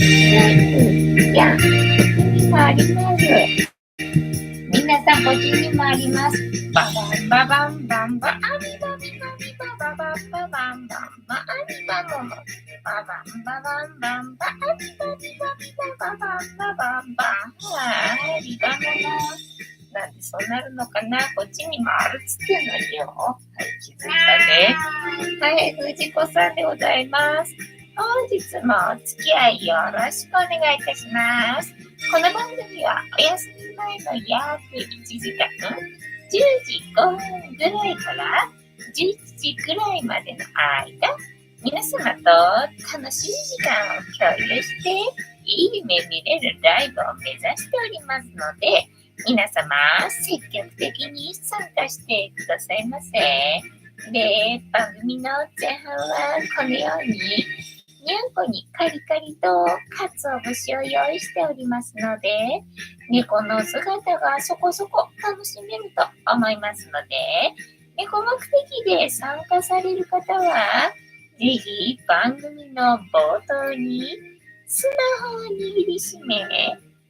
いや、こっちにもあります。皆さん、こっちにもあります。ババンババンバンバアミバミバミバババババンバンバアミバモモババンババンバンバアミバミバミバババンババンバはい、リバモモなんでそうなるのかな。こっちにもあるっつってんのによ。はい、気づいたね。はい、藤子さんでございます。本日もお付き合いよろしくお願いいたします。この番組はお休み前の約1時間、10時5分ぐらいから11時ぐらいまでの間、皆様と楽しい時間を共有して、いい夢見れるライブを目指しておりますので、皆様積極的に参加してくださいませ。で、番組の前半はこのようににゃんこにカリカリとかつお節を用意しておりますので、猫の姿がそこそこ楽しめると思いますので、猫目的で参加される方は、ぜひ番組の冒頭にスマホを握りしめ、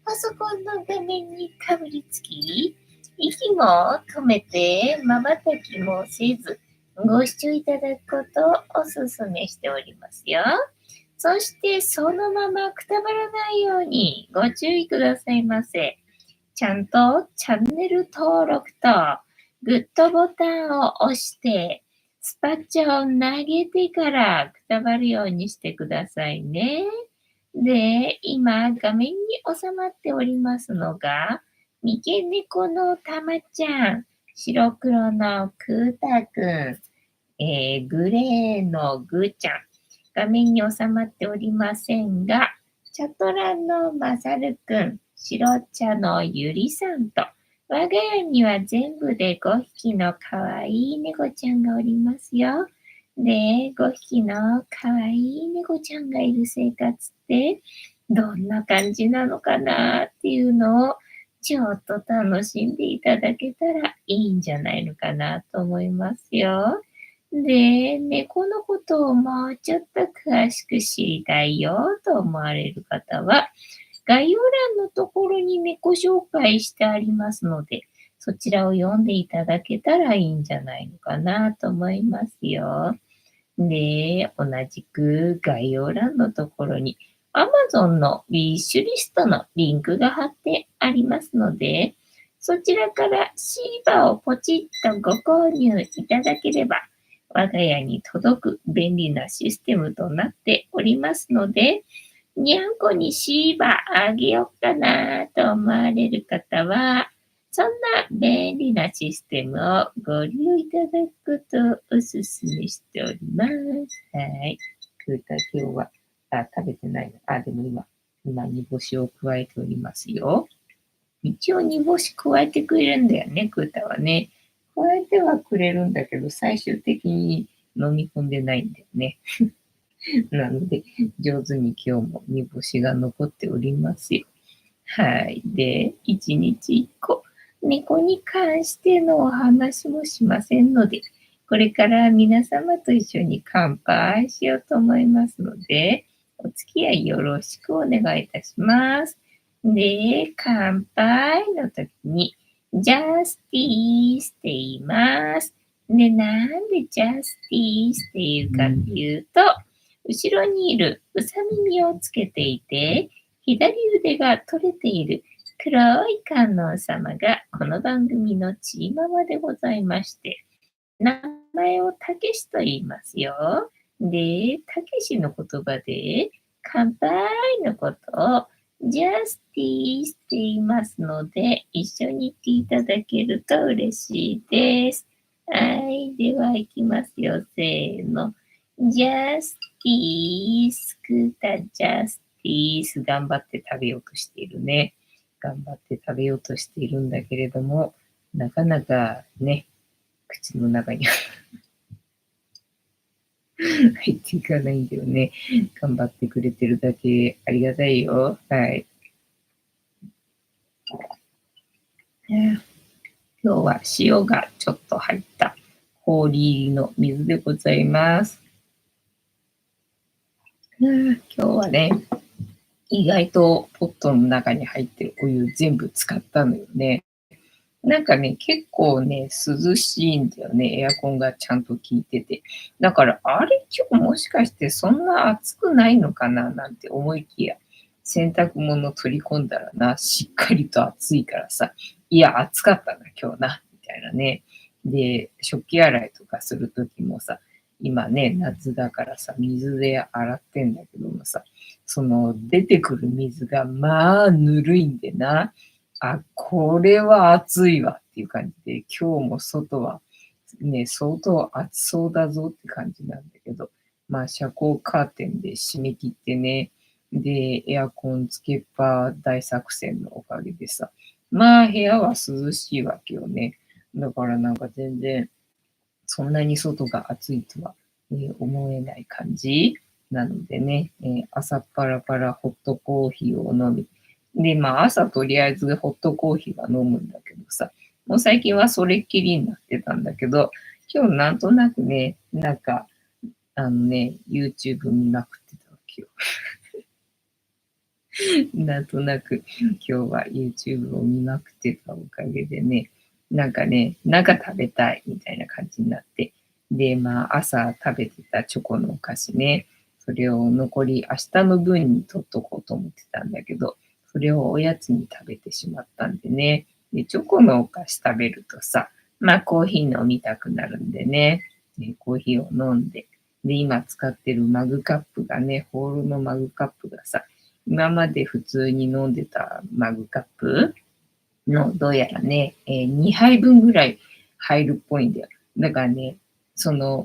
パソコンの画面にかぶりつき、息も止めて瞬きもせず、ご視聴いただくことをお勧めしておりますよ。そしてそのままくたばらないようにご注意くださいませ。ちゃんとチャンネル登録とグッドボタンを押してスパッチャを投げてからくたばるようにしてくださいね。で、今画面に収まっておりますのが三毛猫のたまちゃん、白黒のくーたくん、グレーのぐーちゃん、画面に収まっておりませんが、チャトラのまさるくん、白茶のゆりさんと、我が家には全部で5匹のかわいい猫ちゃんがおりますよ。で、5匹のかわいい猫ちゃんがいる生活ってどんな感じなのかなっていうのをちょっと楽しんでいただけたらいいんじゃないのかなと思いますよ。で、猫のことをもうちょっと詳しく知りたいよと思われる方は、概要欄のところに猫紹介してありますので、そちらを読んでいただけたらいいんじゃないのかなと思いますよ。で、同じく概要欄のところに Amazon のウィッシュリストのリンクが貼ってありますので、そちらからシーバをポチッとご購入いただければ、我が家に届く便利なシステムとなっておりますので、にゃんこにシーバあげようかなと思われる方は、そんな便利なシステムをご利用いただくことをお勧めしております。はい。クータ今日は、食べてないの。でも今、煮干しを加えておりますよ。一応煮干し加えてくれるんだよね、クータはね。加えてはくれるんだけど、最終的に飲み込んでないんだよね。なので、上手に今日も煮干しが残っておりますよ。はい。で、一日一個、猫に関してのお話もしませんので、これから皆様と一緒に乾杯しようと思いますので、お付き合いよろしくお願いいたします。で、乾杯の時に、ジャスティースって言います。で、なんでジャスティースって言うかっていうと、後ろにいるうさ耳をつけていて、左腕が取れている黒い観音様がこの番組のチーママでございまして、名前をたけしと言いますよ。で、たけしの言葉で乾杯のことをジャスティースって言いますので、一緒に言っていただけると嬉しいです。はい、では行きますよ。せーの。ジャスティース、クータジャスティース。頑張って食べようとしているね。頑張って食べようとしているんだけれども、なかなかね、口の中に入っていかないんだよね。頑張ってくれてるだけありがたいよ。はい。今日は塩がちょっと入った氷入りの水でございます。今日はね、意外とポットの中に入ってるお湯全部使ったのよね。なんかね、結構ね、涼しいんだよね、エアコンがちゃんと効いてて。だから、あれ、今日もしかしてそんな暑くないのかななんて思いきや、洗濯物取り込んだらな、しっかりと暑いからさ、いや、暑かったな、今日な、みたいなね。で、食器洗いとかするときもさ、今ね、夏だからさ、水で洗ってんだけどもさ、その出てくる水がまあぬるいんでな、あ、これは暑いわっていう感じで、今日も外はね、相当暑そうだぞって感じなんだけど、まあ遮光カーテンで締め切ってね、で、エアコンつけっぱ大作戦のおかげでさ、まあ部屋は涼しいわけよね。だからなんか全然そんなに外が暑いとは、思えない感じなのでね、朝パラパラホットコーヒーを飲み、で、まあ朝とりあえずホットコーヒーは飲むんだけどさ、もう最近はそれっきりになってたんだけど、今日なんとなくね、なんか、YouTube 見まくってたわけよ。なんとなく今日は YouTube を見まくってたおかげでね、なんかね、なんか食べたいみたいな感じになって、で、まあ朝食べてたチョコのお菓子ね、それを残り明日の分に取っとこうと思ってたんだけど、それをおやつに食べてしまったんでね、で、チョコのお菓子食べるとさ、まあコーヒー飲みたくなるんでね、コーヒーを飲んで、で、今使ってるマグカップがね、ホールのマグカップがさ、今まで普通に飲んでたマグカップの、どうやらね、2杯分ぐらい入るっぽいんだよ。だからね、その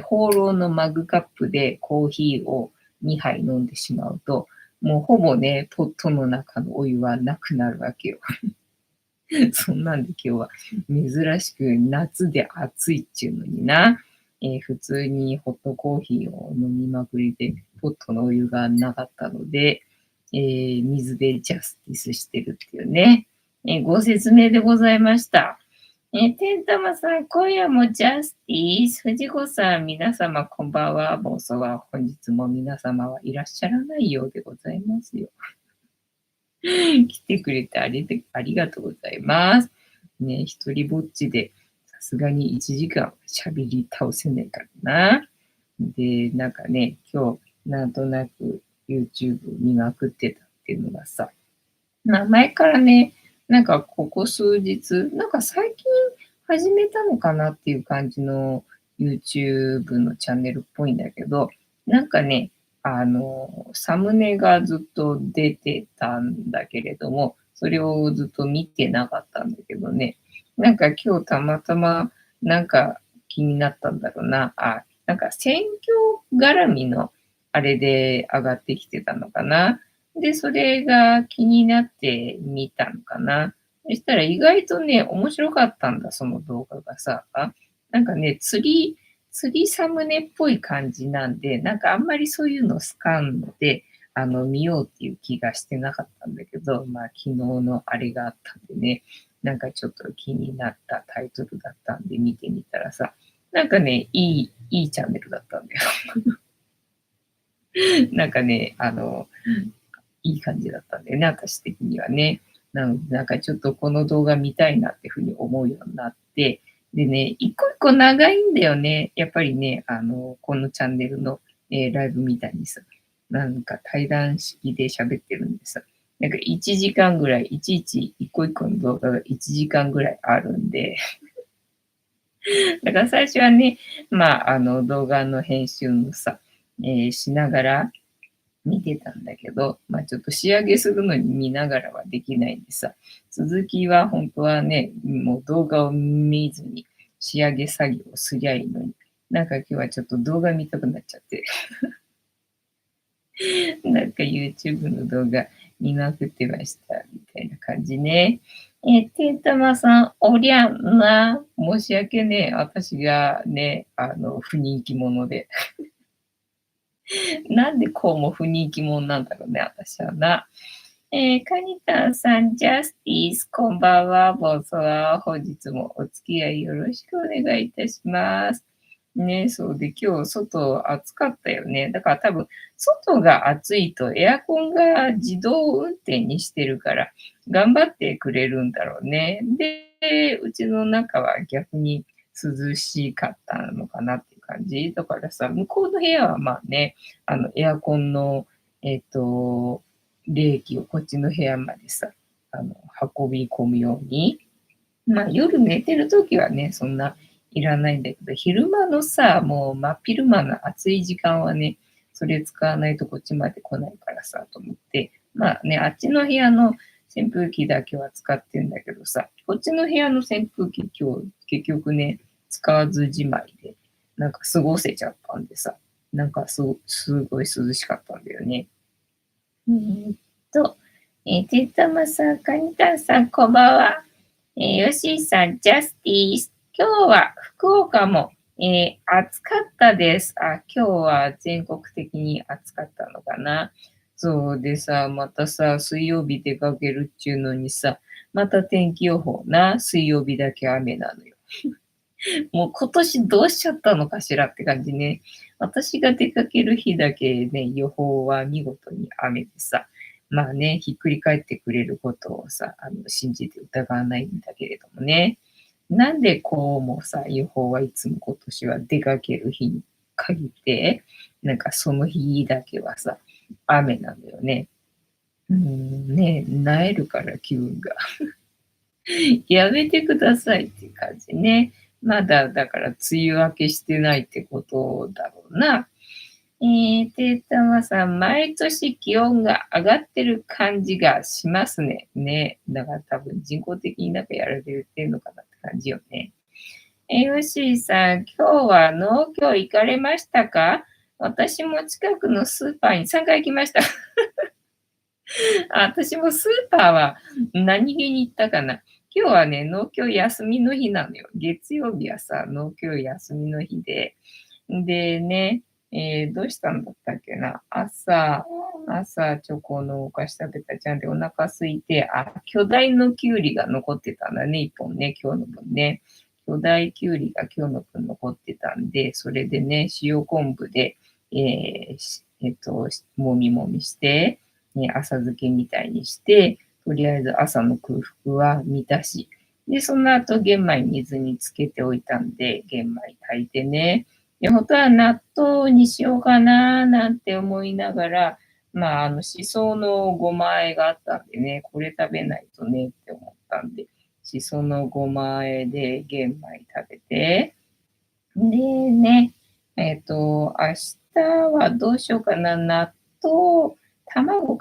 放浪のマグカップでコーヒーを2杯飲んでしまうと、もうほぼね、ポットの中のお湯はなくなるわけよ。そんなんで今日は珍しく夏で暑いっちゅうのにな、普通にホットコーヒーを飲みまくりで、ポットのお湯がなかったので、水でジャスティスしてるっていうね、ご説明でございました。てんたまさん、今夜もジャスティス。藤子さん、皆様こんばんは。暴走は本日も皆様はいらっしゃらないようでございますよ。来てくれてありがとうございます。ね、一人ぼっちで、さすがに1時間喋り倒せないからな。で、なんかね、今日、なんとなく YouTube 見まくってたっていうのがさ、まあ前からね、なんかここ数日、なんか最近始めたのかなっていう感じの YouTube のチャンネルっぽいんだけど、なんかね、サムネがずっと出てたんだけれども、それをずっと見てなかったんだけどね、なんか今日たまたまなんか気になったんだろうな。あ、なんか選挙絡みのあれで上がってきてたのかな。で、それが気になって見たのかな。そしたら意外とね、面白かったんだ、その動画がさ。なんかね、釣りサムネっぽい感じなんで、なんかあんまりそういうの好かんので、見ようっていう気がしてなかったんだけど、まあ昨日のあれがあったんでね、なんかちょっと気になったタイトルだったんで見てみたらさ、なんかね、いいチャンネルだったんだよ。なんかね、いい感じだったんだよね、私的にはね。なので、なんかちょっとこの動画見たいなっていうふうに思うようになって、でね、一個一個長いんだよね。やっぱりね、このチャンネルの、ライブみたいにさ、なんか対談式で喋ってるんでさ、なんか1時間ぐらい、いちいち一個一個の動画が1時間ぐらいあるんで、だから最初はね、まあ、動画の編集のさ、しながら、見てたんだけど、まあちょっと仕上げするのに見ながらはできないんでさ、続きは本当はね、もう動画を見ずに仕上げ作業をすりゃいいのに、なんか今日はちょっと動画見たくなっちゃって、なんか YouTube の動画見まくってました、みたいな感じね。てんたまさん、おりゃんな、申し訳ねえ、私がね、不人気者で。なんでこうも不人気者なんだろうね、私はな。カニタンさん、ジャスティス、こんばんは、ボスは、本日もお付き合いよろしくお願いいたします。ね、そうで、今日外暑かったよね。だから多分、外が暑いとエアコンが自動運転にしてるから、頑張ってくれるんだろうね。で、うちの中は逆に涼しかったのかなっていう感じ。だからさ、向こうの部屋はまあね、エアコンの、えっと、冷気をこっちの部屋までさ、運び込むように、まあ、夜寝てる時はね、そんないらないんだけど、昼間のさ、もう真っ昼間の暑い時間はね、それ使わないとこっちまで来ないからさ、と思って、まあね、あっちの部屋の扇風機だけは使ってんだけどさ、こっちの部屋の扇風機今日結局ね、使わずじまいで、なんか過ごせちゃったんでさ、なんかすごい涼しかったんだよね。えーっと、てつたまさん、かにたんさん、こんばんは。よしーさん、ジャスティース。今日は福岡も、暑かったです。あ、今日は全国的に暑かったのかな。そうでさ、またさ、水曜日出かけるっちゅうのにさ、また天気予報な、水曜日だけ雨なのよ。もう今年どうしちゃったのかしらって感じね。私が出かける日だけね、予報は見事に雨でさ、まあね、ひっくり返ってくれることをさ、信じて疑わないんだけれどもね。なんでこうもさ、予報はいつも今年は出かける日に限って、なんかその日だけはさ、雨なんだよね。ね、萎えるから気分が。やめてくださいっていう感じね。まだだから梅雨明けしてないってことだろうな。てーたまさん、毎年気温が上がってる感じがしますね。ね。だから多分人工的になんかやられてるのかなって感じよね。ヨッシーさん、今日は農協行かれましたか？私も近くのスーパーに3回行きました。私もスーパーは何気に行ったかな。今日はね、農協休みの日なのよ。月曜日はさ、農協休みの日で。でね、どうしたんだったっけな。朝チョコのお菓子食べたじゃんでお腹空いて、巨大のきゅうりが残ってたんだね、1本ね、今日の分ね。巨大きゅうりが今日の分残ってたんで、それでね、塩昆布で、もみもみして、ね、浅漬けみたいにして、とりあえず朝の空腹は満たし、で、その後玄米水につけておいたんで、玄米炊いてね、で、本当は納豆にしようかななんて思いながら、まあ、しそのごま和えがあったんでね、これ食べないとねって思ったんで、しそのごま和えで玄米食べて、でね、明日はどうしようかな、納豆、卵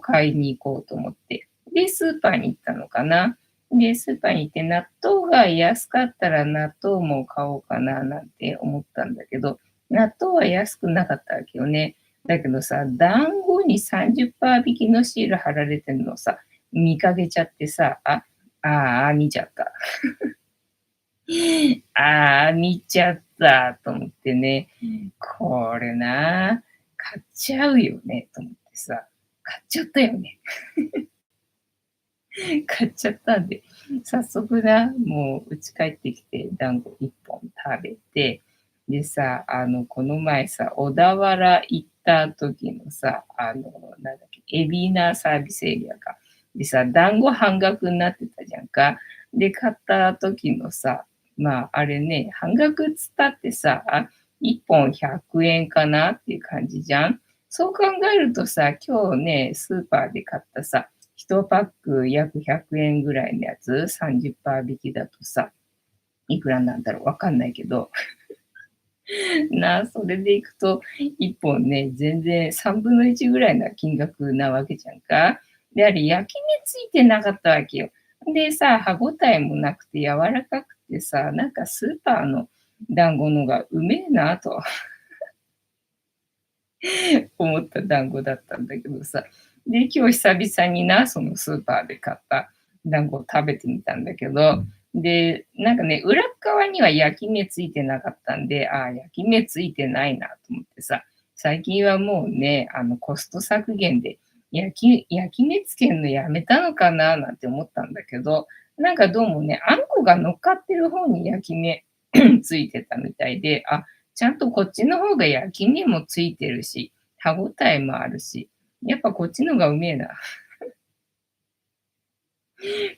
買いに行こうと思って、で、スーパーに行ったのかな。で、スーパーに行って納豆が安かったら納豆も買おうかななんて思ったんだけど、納豆は安くなかったわけよね。だけどさ、団子に30%引きのシール貼られてるのさ、見かけちゃってさ、見ちゃった。見ちゃったと思ってね、これな、買っちゃうよねと思ってさ、買っちゃったよね。買っちゃったんで、早速な、もう家帰ってきて団子1本食べて、でさ、この前さ、小田原行った時のさ、なんだっけ、海老名サービスエリアか。でさ、団子半額になってたじゃんか。で、買った時のさ、まあ、あれね、半額っつったってさ、1本100円かなっていう感じじゃん。そう考えるとさ、今日ね、スーパーで買ったさ、1パック約100円ぐらいのやつ、30%引きだとさ、いくらなんだろうわかんないけど、それでいくと、1本ね、全然3分の1ぐらいな金額なわけじゃんか。で、あれ、焼き目ついてなかったわけよ。でさ、歯ごたえもなくて柔らかくてさ、なんかスーパーの団子のがうめえなと思った団子だったんだけどさ。で、今日久々にな、そのスーパーで買った団子を食べてみたんだけど、で、なんかね、裏側には焼き目ついてなかったんで、焼き目ついてないなと思ってさ、最近はもうね、コスト削減で焼き目つけるのやめたのかななんて思ったんだけど、なんかどうもね、あんこが乗っかってる方に焼き目ついてたみたいで、あ、ちゃんとこっちの方が焼き目もついてるし、歯ごたえもあるし、やっぱこっちのがうめえな。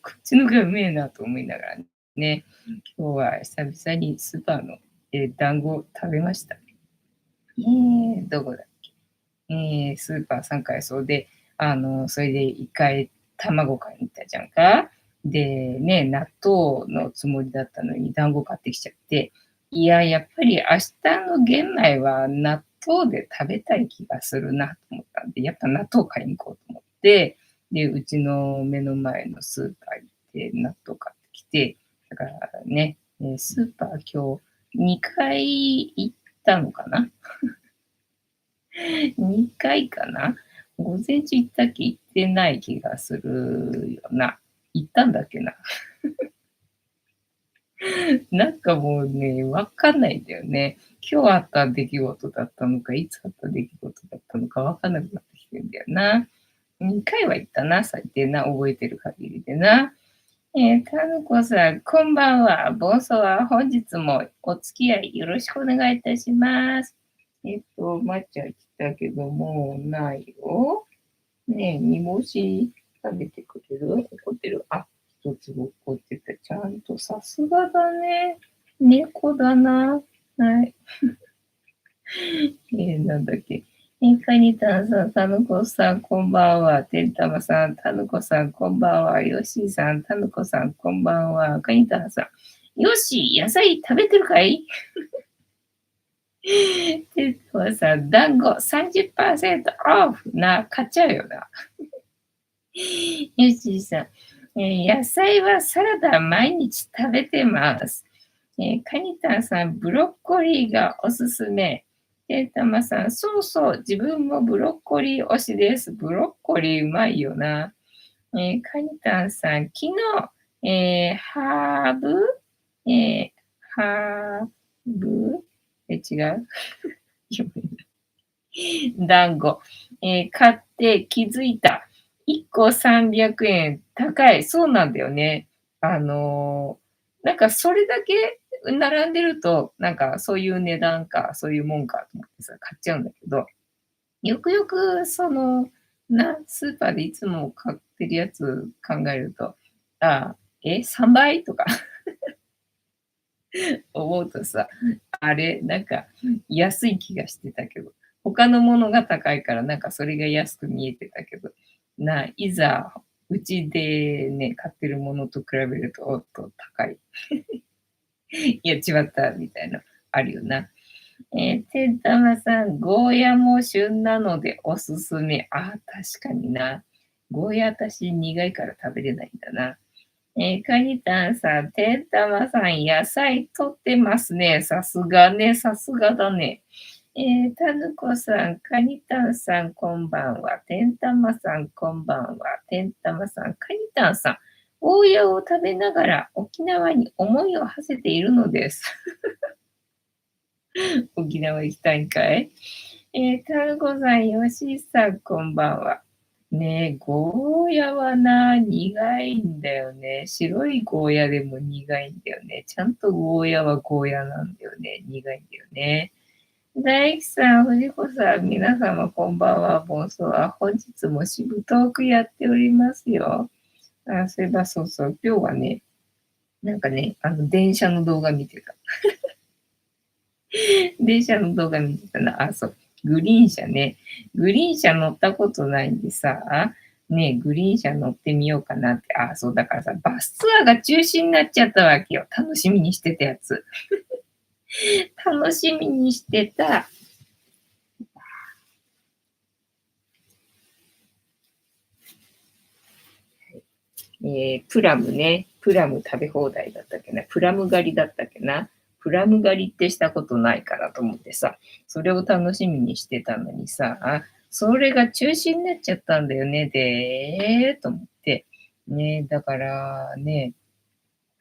こっちのがうめえなと思いながらね、今日は久々にスーパーの、団子を食べました。どこだっけ、スーパー3階そうで、それで1回卵買いに行ったじゃんか。で、ね、納豆のつもりだったのに団子買ってきちゃって、いや、やっぱり明日の玄米は納豆で食べたい気がするなと思ったんで、やっぱ納豆買いに行こうと思って、で、うちの目の前のスーパー行って納豆買ってきて、だからね、スーパー今日2回行ったのかな2回かな。午前中行ったっけ行ってない気がするよな。行ったんだっけな。なんかもうね、わかんないんだよね。今日あった出来事だったのか、いつあった出来事だったのかわかんなくなってきてんだよな。2回は行ったな、最低な、覚えてる限りでな。たぬこさん、こんばんは。ボンソは本日もお付き合いよろしくお願いいたします。抹茶来たけど、もうないよ。ねえ、煮干し食べてくれる怒ってる。あ、一つ怒ってた。ちゃんとさすがだね。猫だな。はい。なんだっけ。カニタンさん、タヌコさん、こんばんは。てんたまさん、タヌコさん、こんばんは。ヨッシーさん、タヌコさん、こんばんは。カニタンさん、ヨッシー、野菜食べてるかい？てんたまさん、団子30%オフな、買っちゃうよな。ヨッシーさん、野菜はサラダ毎日食べてます。カニタンさん、ブロッコリーがおすすめ。タマさん、そうそう、自分もブロッコリー推しです。ブロッコリーうまいよな。カニタンさん、昨日、ハーブ、ハーブ、違う団子、買って気づいた。1個300円高い。そうなんだよね。なんかそれだけ並んでると、なんかそういう値段か、そういうもんかと思ってさ、買っちゃうんだけど、よくよくスーパーでいつも買ってるやつ考えると、あ、3倍とか思うとさ、あれ、なんか安い気がしてたけど、他のものが高いからなんかそれが安く見えてたけど、いざうちでね、買ってるものと比べると、おっと高い。いや、違ったみたいな、あるよな。てんたまさん、ゴーヤも旬なのでおすすめ。あ、確かにな。ゴーヤ私苦いから食べれないんだな。カニタンさん、てんたまさん、野菜取ってますね。さすがね、さすがだね。たぬこさん、カニタンさん、こんばんは。てんたまさん、こんばんは。てんたまさん、カニタンさん、ゴーヤを食べながら沖縄に思いを馳せているのです。沖縄行きたいんかい？タルコさん、ヨシさん、こんばんは。ねえ、ゴーヤはな、苦いんだよね。白いゴーヤでも苦いんだよね。ちゃんとゴーヤはゴーヤなんだよね。苦いんだよね。大樹さん、藤子さん、皆様こんばんは。ボンソワ。本日もしぶとーくやっておりますよ。そういえばそうそう。今日はね、なんかね、電車の動画見てた。電車の動画見てたな。あ、そう。グリーン車ね。グリーン車乗ったことないんでさ、ね、グリーン車乗ってみようかなって。あ、そう、だからさ、バスツアーが中止になっちゃったわけよ。楽しみにしてたやつ。楽しみにしてた。プラムね。プラム食べ放題だったっけな。プラム狩りだったっけな。プラム狩りってしたことないからと思ってさ、それを楽しみにしてたのにさ、それが中止になっちゃったんだよね、と思って。ね、だからね、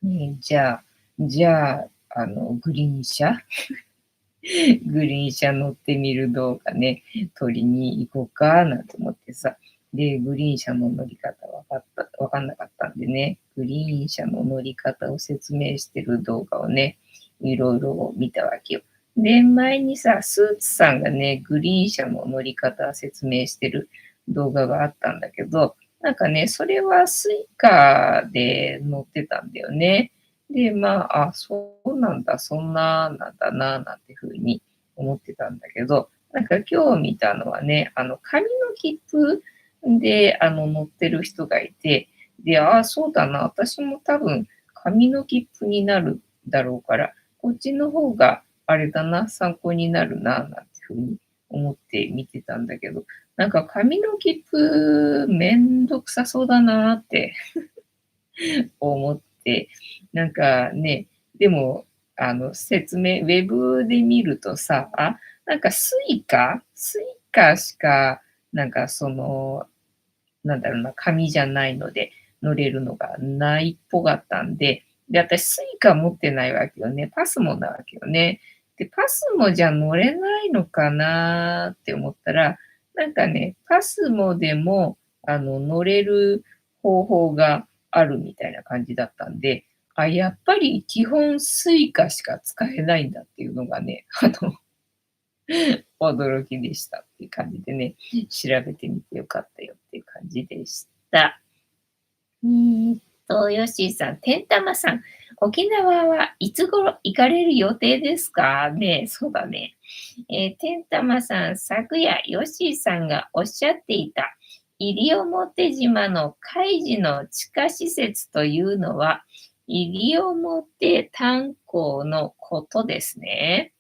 じゃあ、グリーン車グリーン車乗ってみる動画ね、撮りに行こうかなと思ってさ。で、グリーン車の乗り方わかんなかったんでね、グリーン車の乗り方を説明してる動画をね、いろいろ見たわけよ。で、前にさ、スーツさんがね、グリーン車の乗り方説明してる動画があったんだけど、なんかね、それはスイカで乗ってたんだよね。で、まあ、あ、そうなんだ、そんななんだな、なんて風に思ってたんだけど、なんか今日見たのはね、紙の切符で、乗ってる人がいて、で、ああ、そうだな、私も多分紙の切符になるだろうから、こっちの方があれだな、参考になるな、なんて風に思って見てたんだけど、なんか紙の切符めんどくさそうだなって思って、なんかね、でも、説明、ウェブで見るとさ、あ、なんかスイカしか、なんかなんだろうな、紙じゃないので乗れるのがないっぽかったんで、で、私スイカ持ってないわけよね。パスモなわけよね。で、パスモじゃ乗れないのかなって思ったら、なんかね、パスモでも、乗れる方法があるみたいな感じだったんで、あ、やっぱり基本スイカしか使えないんだっていうのがね、驚きでしたっていう感じでね、調べてみてよかったよっていう感じでした。ヨッシーさん、てんたまさん、沖縄はいつ頃行かれる予定ですかね？そうだね。てんたまさん、昨夜、ヨッシーさんがおっしゃっていた、西表島の海事の地下施設というのは、西表炭鉱のことですね。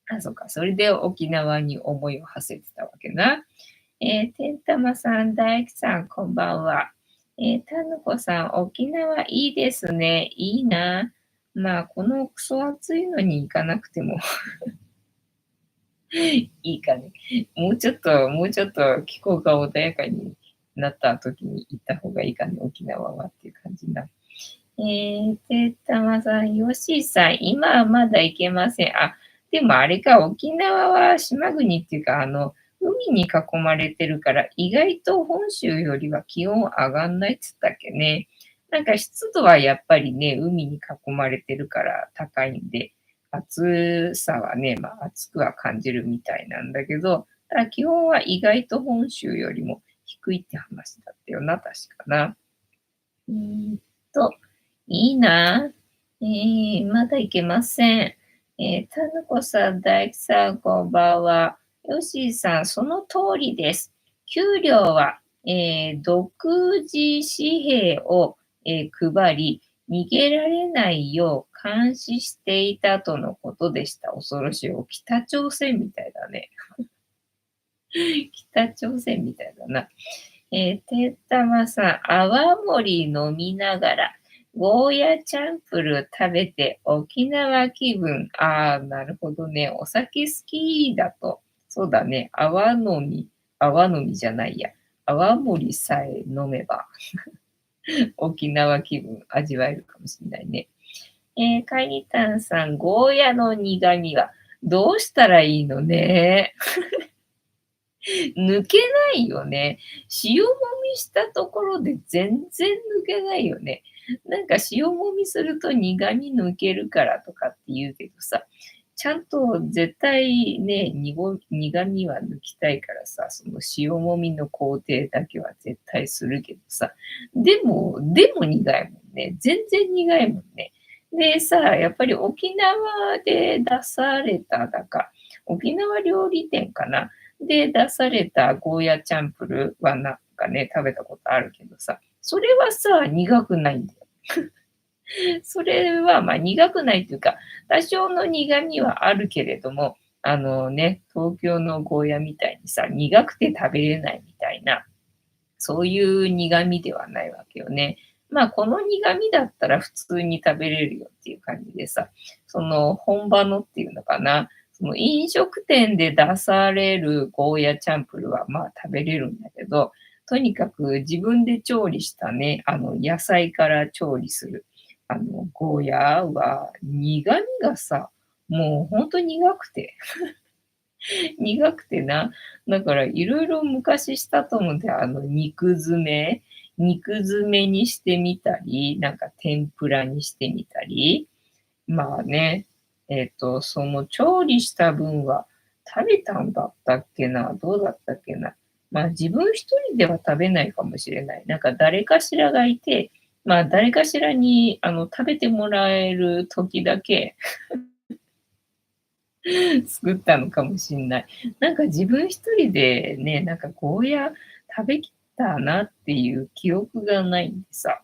あ、そっか。それで沖縄に思いを馳せてたわけな。てんたまさん、大工さん、こんばんは。たぬこさん、沖縄いいですね。いいな。まあ、このクソ暑いのに行かなくてもいいかね。もうちょっと気候が穏やかになった時に行った方がいいかね、沖縄はっていう感じな。てったまさん、よしさん、今はまだ行けません。あ、でもあれか、沖縄は島国っていうか、海に囲まれてるから、意外と本州よりは気温上がんないっつったっけね。なんか湿度はやっぱりね、海に囲まれてるから高いんで、暑さはね、まあ暑くは感じるみたいなんだけど、ただ気温は意外と本州よりも低いって話だったよな、確かな。うーんと、いいな。まだ行けません。たぬこさん、大工さん、こんばんは。よしーさん、その通りです。給料は、独自紙幣を、配り、逃げられないよう監視していたとのことでした。恐ろしい。北朝鮮みたいだね。北朝鮮みたいだな。てったまさん、泡盛飲みながら、ゴーヤチャンプル食べて沖縄気分。ああ、なるほどね。お酒好きだと、そうだね。泡飲みじゃないや。泡盛さえ飲めば沖縄気分味わえるかもしれないね。カニタンさん、ゴーヤの苦味はどうしたらいいのね。抜けないよね。塩もみしたところで全然抜けないよね。なんか塩もみすると苦味抜けるからとかって言うけどさ、ちゃんと絶対ね、苦味は抜きたいからさ、その塩もみの工程だけは絶対するけどさ、でも苦いもんね。全然苦いもんね。でさ、やっぱり沖縄で出された沖縄料理店かなで出されたゴーヤチャンプルはなんかね、食べたことあるけどさ、それはさ、苦くないんだよ。それはまあ苦くないというか、多少の苦味はあるけれども、東京のゴーヤみたいにさ、苦くて食べれないみたいな、そういう苦味ではないわけよね。まあ、この苦味だったら普通に食べれるよっていう感じでさ、その本場のっていうのかな、その飲食店で出されるゴーヤチャンプルはまあ食べれるんだけど、とにかく自分で調理したね、野菜から調理する、ゴーヤは苦味がさ、もうほんと苦くて苦くてな。だからいろいろ昔したと思うんだよ。肉詰めにしてみたり、なんか天ぷらにしてみたり。まあね。その調理した分は食べたんだったっけな、どうだったっけな。まあ自分一人では食べないかもしれない。なんか誰かしらがいて、まあ誰かしらに食べてもらえる時だけ作ったのかもしんない。なんか自分一人でね、なんかゴーヤ食べきったなっていう記憶がないんでさ、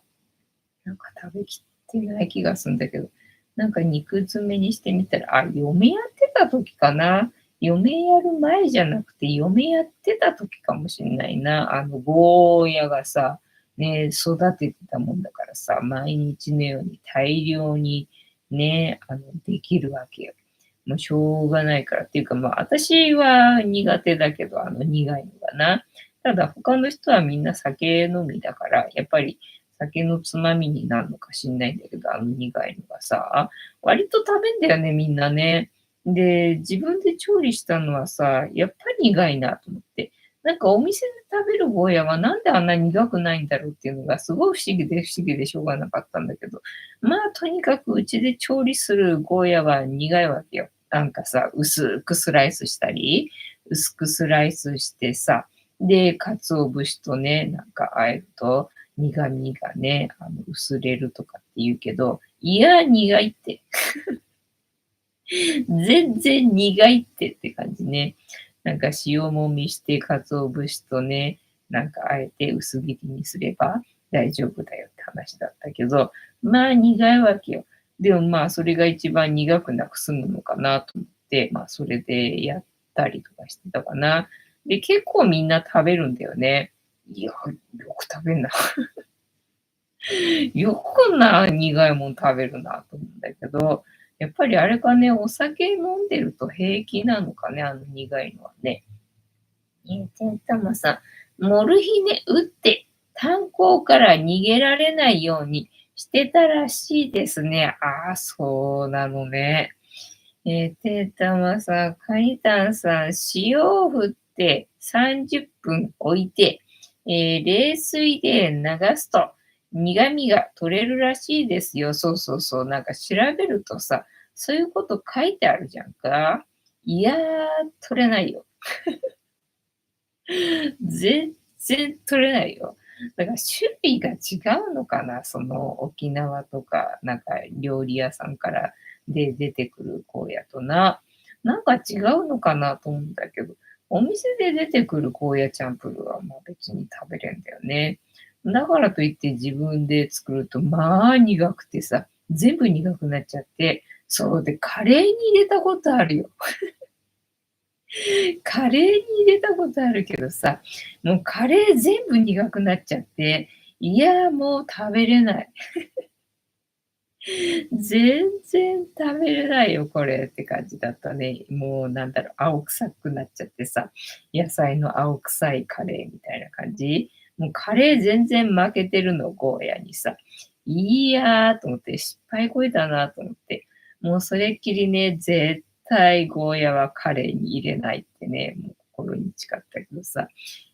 なんか食べきってない気がするんだけど、なんか肉詰めにしてみたら、あ、嫁やってた時かな。嫁やる前じゃなくて、嫁やってた時かもしんないな。ゴーヤがさ、ね、育ててたもんだからさ、毎日のように大量にね、できるわけよ。もうしょうがないからっていうか、まあ、私は苦手だけど、苦いのがな。ただ他の人はみんな酒飲みだから、やっぱり酒のつまみになるのかしんないんだけど、苦いのがさ、割と食べんだよね、みんなね。で、自分で調理したのはさ、やっぱり苦いなと思って。なんかお店で食べるゴーヤはなんであんな苦くないんだろうっていうのがすごい不思議でしょうがなかったんだけど、まあとにかくうちで調理するゴーヤは苦いわけよ。なんかさ、薄くスライスしたり、薄くスライスしてさ、で、鰹節とね、なんか和えると、苦味がね、薄れるとかって言うけど、いや、苦いって。全然苦いって感じね。なんか塩もみして鰹節とね、なんかあえて薄切りにすれば大丈夫だよって話だったけど、まあ苦いわけよ。でもまあそれが一番苦くなく済むのかなと思って、まあそれでやったりとかしてたかな。で、結構みんな食べるんだよね。いや、よく食べんな。よくこんな苦いもん食べるなと思うんだけど、やっぱりあれかね、お酒飲んでると平気なのかね、苦いのはね。てんたまさん、モルヒネ打って炭鉱から逃げられないようにしてたらしいですね。ああ、そうなのね。てんたまさん、カニタンさん、塩を振って30分置いて、冷水で流すと苦味が取れるらしいですよ。そうそうそう。なんか調べるとさ、そういうこと書いてあるじゃんか。いやー、取れないよ。全然取れないよ。だから種類が違うのかな、その沖縄とか、なんか料理屋さんからで出てくる荒野とな。なんか違うのかなと思うんだけど、お店で出てくる荒野チャンプルーはまあ別に食べれんだよね。だからといって自分で作るとまあ苦くてさ、全部苦くなっちゃって、そうでカレーに入れたことあるよ。カレーに入れたことあるけどさ、もうカレー全部苦くなっちゃって、いや、もう食べれない。全然食べれないよ、これって感じだったね。もうなんだろう、青臭くなっちゃってさ、野菜の青臭いカレーみたいな感じ。もうカレー全然負けてるの、ゴーヤにさ。いやーと思って、失敗こいたなと思って。もうそれっきりね、絶対ゴーヤはカレーに入れないってね、もう心に誓ったけどさ。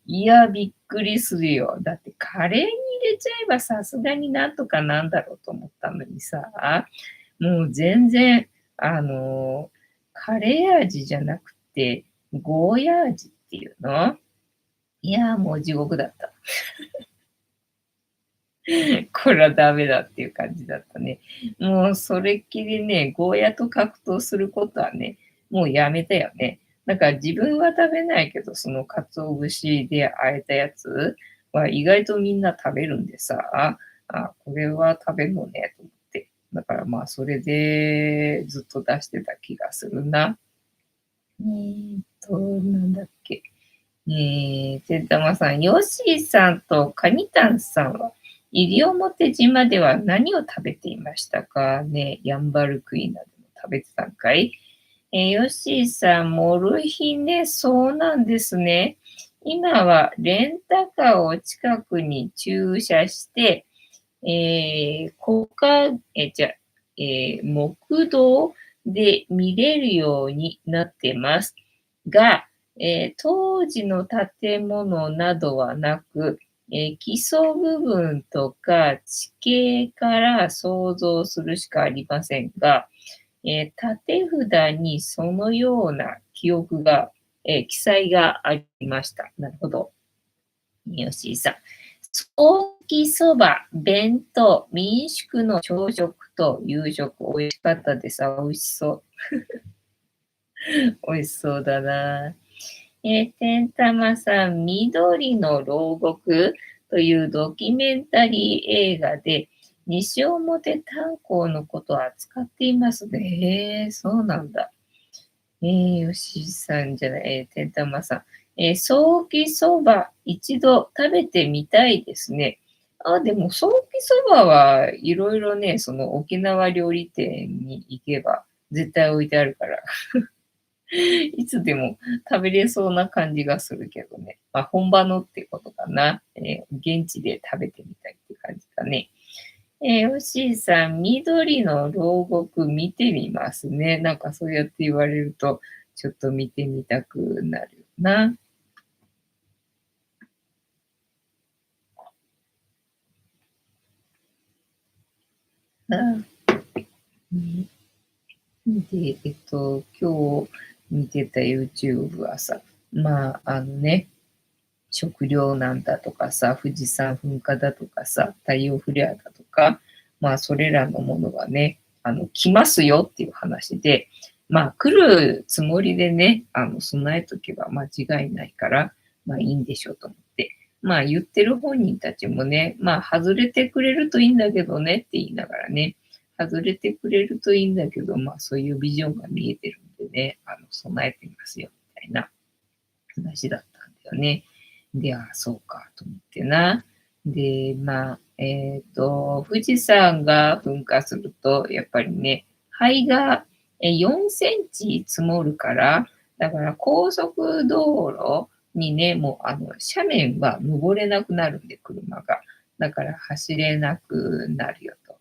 いや、びっくりするよ。だってカレーに入れちゃえばさすがになんとかなんだろうと思ったのにさ、もう全然、カレー味じゃなくて、ゴーヤ味っていうの。いや、もう地獄だった。これはダメだっていう感じだったね。もうそれっきりね、ゴーヤと格闘することはね、もうやめたよね。だから自分は食べないけど、その鰹節で和えたやつは意外とみんな食べるんでさ、これは食べるのねと思って。だからまあそれでずっと出してた気がするな。なんだっけ。てんたまさん、ヨッシーさんとカニタンさんは、西表島では何を食べていましたかね。ヤンバルクイナでも食べてたんかい。ヨッシーさん、モルヒネ、そうなんですね。今はレンタカーを近くに駐車して、国家、じゃ、木道で見れるようになってますが、当時の建物などはなく、基礎部分とか地形から想像するしかありませんが、立札にそのような記憶が、記載がありました。なるほど。吉井さん。早期そば、弁当、民宿の朝食と夕食、美味しかったです。美味しそう。美味しそうだな。てんたまさん、緑の牢獄というドキュメンタリー映画で、西表炭鉱のことを扱っていますね。そうなんだ。吉井さんじゃない、てんたまさん。ソーキそば、一度食べてみたいですね。でも、ソーキそばはいろいろね、その沖縄料理店に行けば絶対置いてあるから、いつでも食べれそうな感じがするけどね。まあ、本場のってことかな。現地で食べてみたいって感じかね。おしいさん、緑の牢獄見てみますね。なんかそうやって言われると、ちょっと見てみたくなるよな。うんで、今日見てた YouTube はさ、まあ、食糧難だとかさ、富士山噴火だとかさ、太陽フレアだとか、まあ、それらのものがね、来ますよっていう話で、まあ、来るつもりでね、備えとけば間違いないから、まあ、いいんでしょうと思って。まあ、言ってる本人たちもね、まあ、外れてくれるといいんだけどねって言いながらね、外れてくれるといいんだけど、まあ、そういうビジョンが見えてるんでね、備えてますよ、みたいな話だったんだよね。で、そうか、と思ってな。で、まあ、富士山が噴火すると、やっぱりね、灰が4センチ積もるから、だから高速道路にね、もう斜面は登れなくなるんで、車が。だから走れなくなるよと。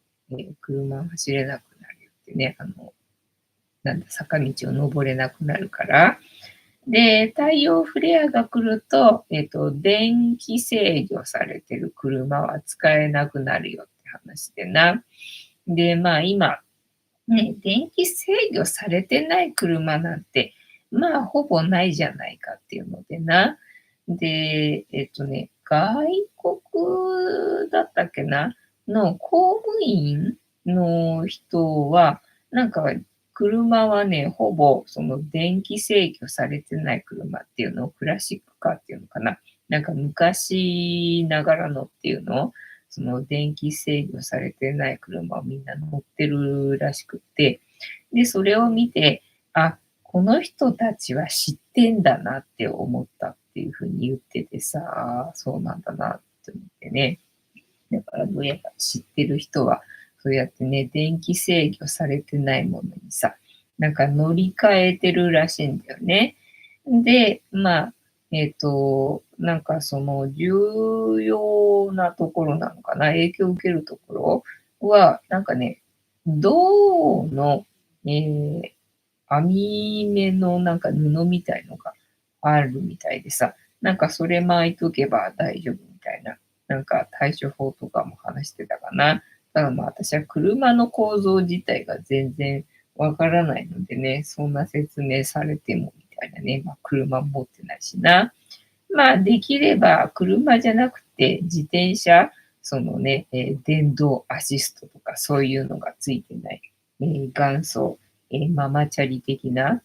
車走れなくなるよってね、なんだ、坂道を登れなくなるから、で、太陽フレアが来ると、電気制御されてる車は使えなくなるよって話でな。で、まあ今、ね、電気制御されてない車なんて、まあほぼないじゃないかっていうのでな。で、外国だったっけなの公務員の人は、なんか車はね、ほぼその電気制御されてない車っていうのをクラシックカーっていうのかな。なんか昔ながらのっていうのを、その電気制御されてない車をみんな乗ってるらしくって、で、それを見て、この人たちは知ってんだなって思ったっていうふうに言っててさ、そうなんだなって思ってね。だからどうやら知ってる人は、そうやってね、電気制御されてないものにさ、なんか乗り換えてるらしいんだよね。で、まあ、なんかその重要なところなのかな、影響を受けるところは、なんかね、銅の、ー網目のなんか布みたいのがあるみたいでさ、なんかそれ巻いとけば大丈夫みたいな、なんか対処法とかも話してたかな。ただまあ私は車の構造自体が全然わからないのでね、そんな説明されてもみたいなね、まあ車持ってないしな。まあできれば車じゃなくて自転車、そのね、電動アシストとかそういうのがついてない、元祖、ママチャリ的な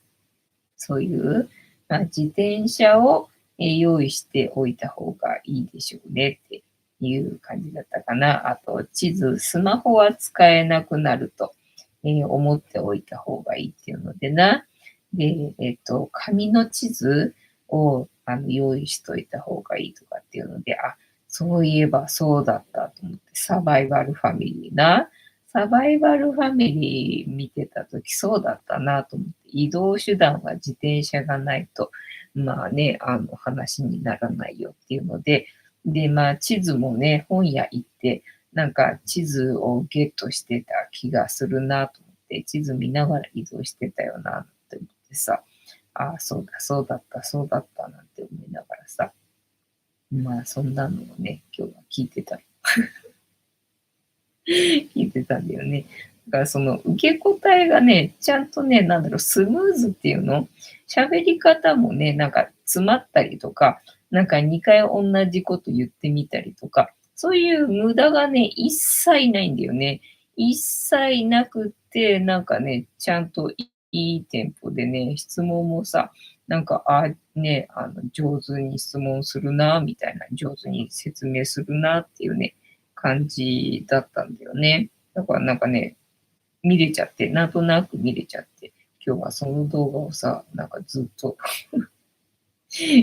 そういう、まあ、自転車を用意しておいた方がいいでしょうねっていう感じだったかな。あと、地図、スマホは使えなくなると、思っておいた方がいいっていうのでな。で、紙の地図を用意しといた方がいいとかっていうので、そういえばそうだったと思って、サバイバルファミリーな。サバイバルファミリー見てた時そうだったなと思って、移動手段は自転車がないと、まあね、話にならないよっていうので、で、まあ地図もね、本屋行って、なんか地図をゲットしてた気がするなと思って、地図見ながら移動してたよなって思ってさ、そうだ、そうだった、そうだったなんて思いながらさ、まあそんなのをね、今日は聞いてたんだよね。だからその受け答えがね、ちゃんとね、スムーズっていうの喋り方もね、詰まったりとか、2回同じこと言ってみたりとか、そういう無駄がね、一切ないんだよね。一切なくって、ちゃんといいテンポでね、質問もさ、上手に質問するな、みたいな、上手に説明するなっていうね、感じだったんだよね。だから見れちゃって、なんとなく見れちゃって、今日はその動画をさ、ずっと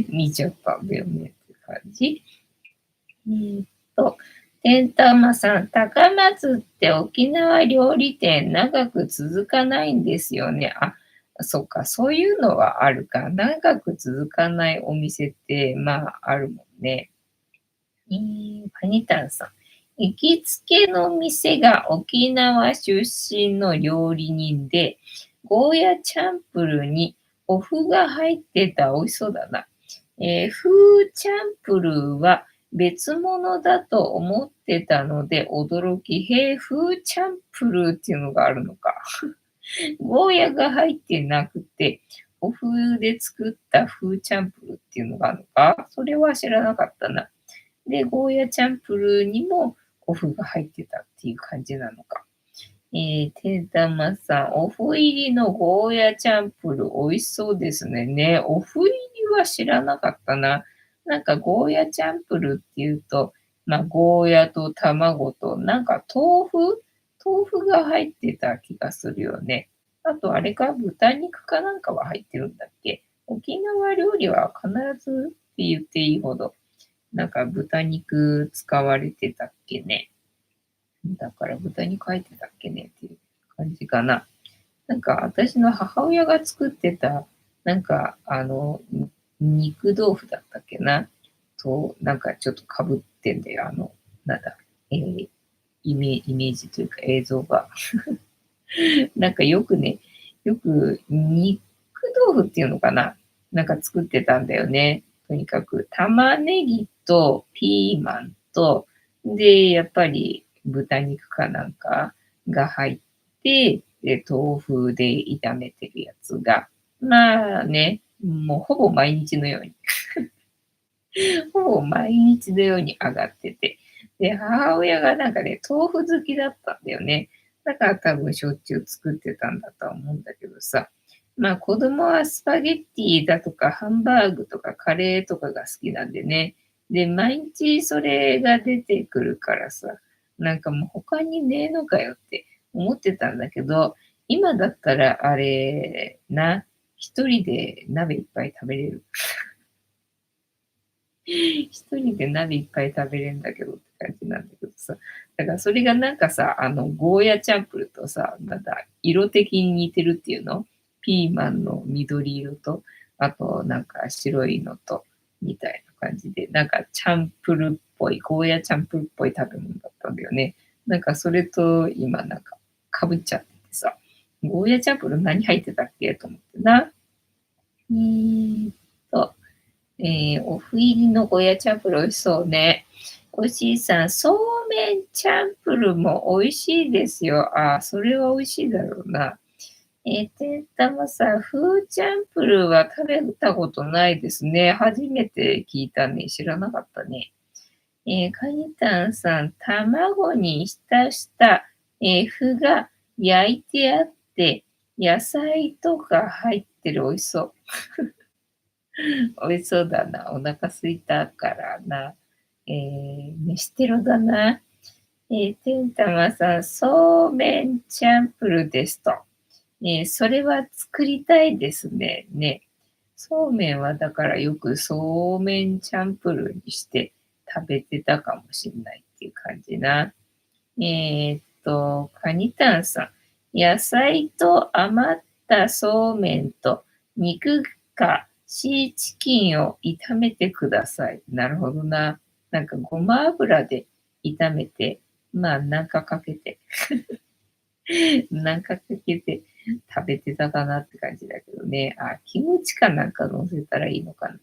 見ちゃったんだよねって感じ。えーっと、てんたまさん、高松って沖縄料理店長く続かないんですよね。あ、そっか、そういうのはあるか。長く続かないお店って、まあ、あるもんね。パニタンさん。行きつけの店が沖縄出身の料理人で、ゴーヤチャンプルーにお麩が入ってた美味しそうだな。フーチャンプルーは別物だと思ってたので驚き、フーチャンプルーっていうのがあるのか。ゴーヤが入ってなくて、お麩で作ったフーチャンプルーっていうのがあるのか。それは知らなかったな。で、ゴーヤチャンプルーにもお麩が入ってたっていう感じなのか。てんたまさん、お麩入りのゴーヤチャンプルー美味しそうですね。ね、お麩入りは知らなかったな。ゴーヤチャンプルーっていうと、まあ、ゴーヤと卵と、豆腐が入ってた気がするよね。あと、あれか、豚肉かなんかは入ってるんだっけ。沖縄料理は必ずって言っていいほど豚肉使われてたっけね。だから豚肉入ってたっけねっていう感じかな。私の母親が作ってた、肉豆腐だったっけな。と、ちょっと被ってんだよ。なんだ、えーイメージというか映像が。よくね、よく肉豆腐っていうのかな。作ってたんだよね。とにかく玉ねぎとピーマンと、で、やっぱり豚肉かなんかが入って、で、豆腐で炒めてるやつが、まあね、もうほぼ毎日のように、ほぼ毎日のように上がってて、で、母親が豆腐好きだったんだよね。だから多分しょっちゅう作ってたんだとは思うんだけどさ。まあ子供はスパゲッティだとかハンバーグとかカレーとかが好きなんでね。で、毎日それが出てくるからさ、もう他にねえのかよって思ってたんだけど、今だったらあれ一人で鍋いっぱい食べれる。一人で鍋いっぱい食べれるんだけどって感じなんだけどさ。だからそれがゴーヤチャンプルとさ、色的に似てるっていうのピーマンの緑色と、あと白いのと、みたいな感じで、チャンプルっぽい、ゴーヤチャンプルっぽい食べ物だったんだよね。それと今被っちゃっててさ、ゴーヤチャンプル何入ってたっけと思ってな。えーっと、お麩入りのゴーヤチャンプル美味しそうね。おしいさん、そうめんチャンプルも美味しいですよ。あ、それは美味しいだろうな。てんたまさん、フーチャンプルは食べたことないですね。初めて聞いたね。知らなかったね。カニタンさん、卵に浸した、麩が焼いてあって、野菜とか入ってる美味しそう。美味しそうだな。お腹すいたからな。飯テロだな。てんたまさん、そうめんチャンプルですと。それは作りたいですね。ね。そうめんはだからよくそうめんチャンプルにして食べてたかもしれないっていう感じな。カニタンさん。野菜と余ったそうめんと肉かシーチキンを炒めてください。なるほどな。ごま油で炒めて、まあかけてかけて食べてたかなって感じだけどね。あ、キムチかなんか乗せたらいいのかな。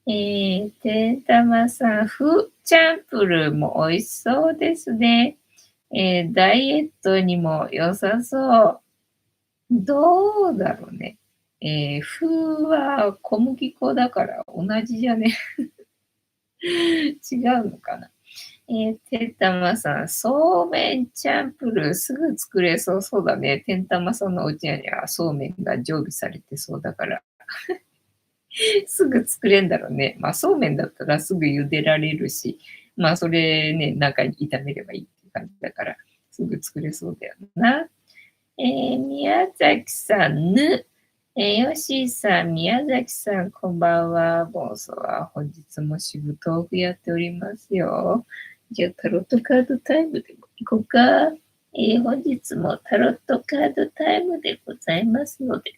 てんたまさん、フーチャンプルーも美味しそうですね。ダイエットにも良さそう。どうだろうね。風は小麦粉だから同じじゃね。違うのかな。てんたまさん、そうめんチャンプルーすぐ作れそうだね。てんたまさんのお家にはそうめんが常備されてそうだから、すぐ作れんだろうね。まあそうめんだったらすぐ茹でられるし、まあそれね、中に炒めればいいって感じだから、すぐ作れそうだよな。宮崎さん、ヨッシーさん、宮崎さん、こんばんは。ボンソは本日もしぶとくやっておりますよ。じゃあ、タロットカードタイムでも行こうか。本日もタロットカードタイムでございますので、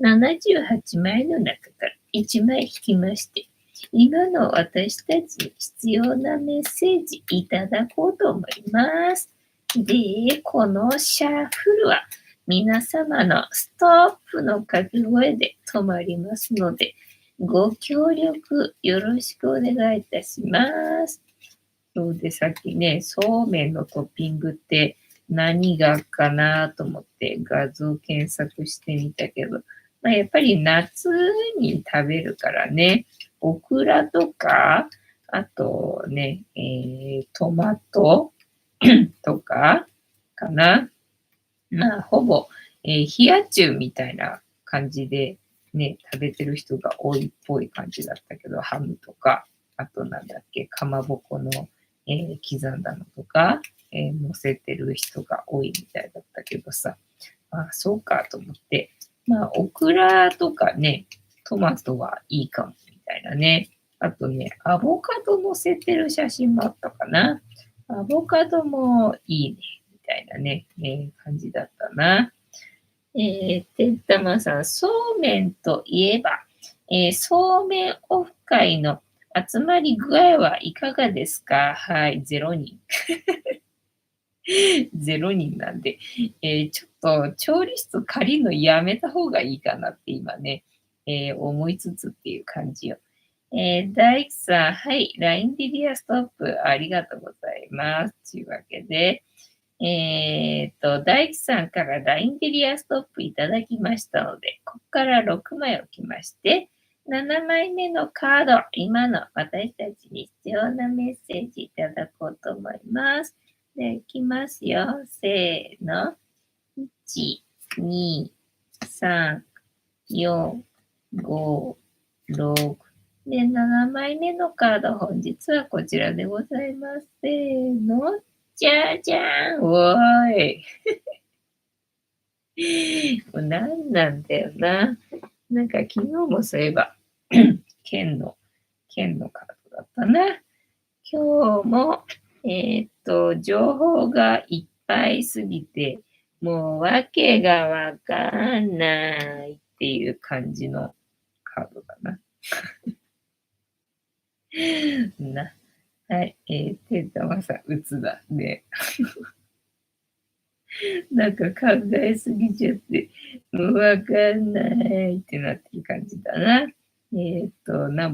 78枚の中から1枚引きまして、今の私たちに必要なメッセージいただこうと思います。で、このシャッフルは皆様のストップの掛け声で止まりますので、ご協力よろしくお願いいたします。そうで、さっきね、そうめんのトッピングって何がかなと思って画像検索してみたけど、まあ、やっぱり夏に食べるからね、オクラとか、あとね、トマトとかかな。まあ、ほぼ、冷や中みたいな感じでね、食べてる人が多いっぽい感じだったけど、ハムとか、あとなんだっけ、かまぼこの、刻んだのとか、乗せてる人が多いみたいだったけどさ、あ、そうかと思って、まあ、オクラとかね、トマトはいいかもみたいなね。あとね、アボカド乗せてる写真もあったかな。アボカドもいいね。みたいなね、感じだったな。てったまさん、そうめんといえば、そうめんオフ会の集まり具合はいかがですか？はい、0人。0人なんで、ちょっと調理室借りるのやめた方がいいかなって今ね、思いつつっていう感じよ。大工さん、はい、LINE でリアストップありがとうございます。というわけで、大工さんから LINE でリアストップいただきましたので、ここから6枚置きまして、7枚目のカード、今の私たちに必要なメッセージいただこうと思います。で、いきますよ。せーの。1、2、3、4、5、6。で、7枚目のカード、本日はこちらでございます。せーの。じゃじゃーん。おーい。もう何なんだよな。なんか昨日もそういえば、剣の、剣のカードだったな。今日も、情報がいっぱいすぎて、もうわけがわかんないっていう感じのカードだな。な。はい、てんたまさん、うつだね。なんか考えすぎちゃって、もうわかんないってなってる感じだな。何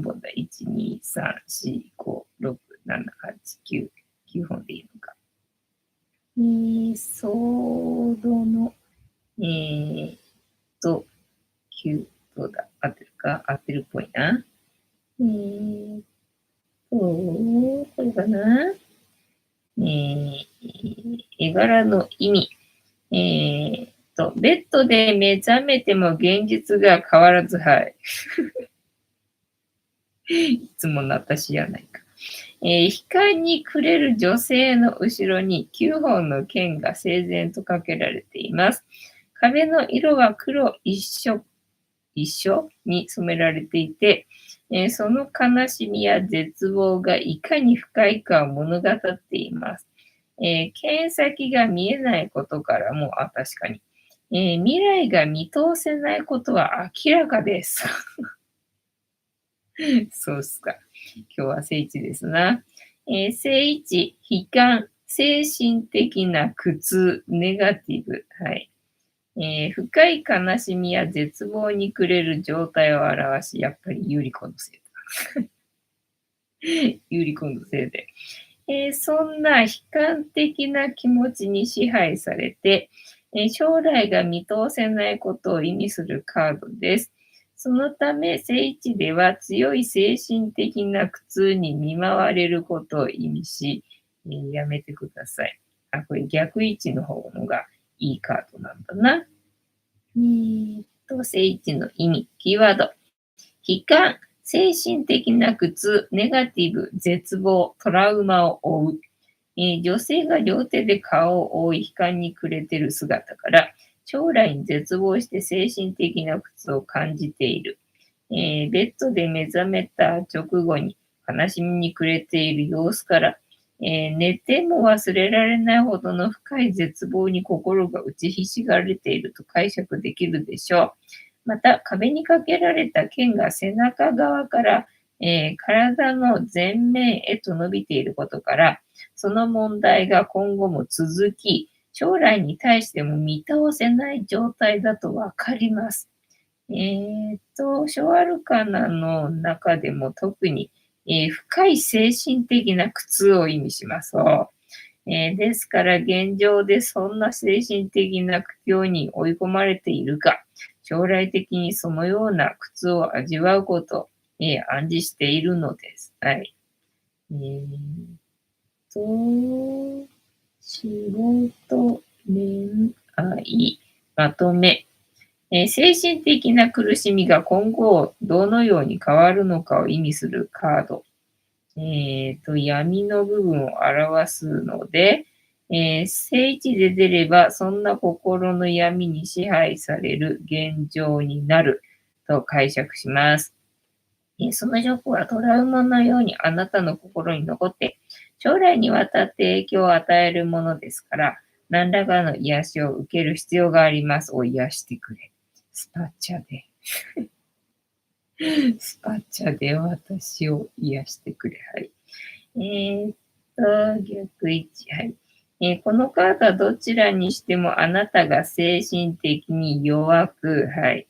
本だ？ 1、2、3、4、5、6、7、8、9。9本でいいのか。ソードの、ーと、9、どうだ？合ってるか？合ってるっぽいな。これかな。絵柄の意味。ベッドで目覚めても現実が変わらず、はい。いつもの私やないか。光に暮れる女性の後ろに9本の剣が整然とかけられています。壁の色は黒一緒に染められていて、その悲しみや絶望がいかに深いかを物語っています。剣先が見えないことからも、確かに。未来が見通せないことは明らかです。そうっすか。今日は聖地ですな。聖一、悲観、精神的な苦痛、ネガティブ。はい。深い悲しみや絶望に暮れる状態を表し、やっぱりユリコのせいだ。ユリコのせいで。そんな悲観的な気持ちに支配されて、将来が見通せないことを意味するカードです。そのため、正位置では強い精神的な苦痛に見舞われることを意味し、やめてください。これ逆位置の方のがいいカードなんだな。正位置の意味、キーワード。悲観、精神的な苦痛、ネガティブ、絶望、トラウマを負う。女性が両手で顔を覆い悲観に暮れている姿から、将来に絶望して精神的な苦痛を感じている。ベッドで目覚めた直後に悲しみに暮れている様子から、寝ても忘れられないほどの深い絶望に心が打ちひしがれていると解釈できるでしょう。また、壁にかけられた剣が背中側から、体の前面へと伸びていることから、その問題が今後も続き、将来に対しても見倒せない状態だとわかります。ショアルカナの中でも特に、深い精神的な苦痛を意味します。ですから現状でそんな精神的な苦境に追い込まれているか、将来的にそのような苦痛を味わうことを、暗示しているのです。はい。仕事、恋愛、まとめ。精神的な苦しみが今後どのように変わるのかを意味するカード。闇の部分を表すので、正位置で出れば、そんな心の闇に支配される現状になると解釈します。そのショックはトラウマのようにあなたの心に残って、将来にわたって影響を与えるものですから、何らかの癒しを受ける必要があります。を癒してくれ。スパチャで。スパチャで私を癒してくれ。はい。逆位置。はい。このカードはどちらにしてもあなたが精神的に弱く、はい。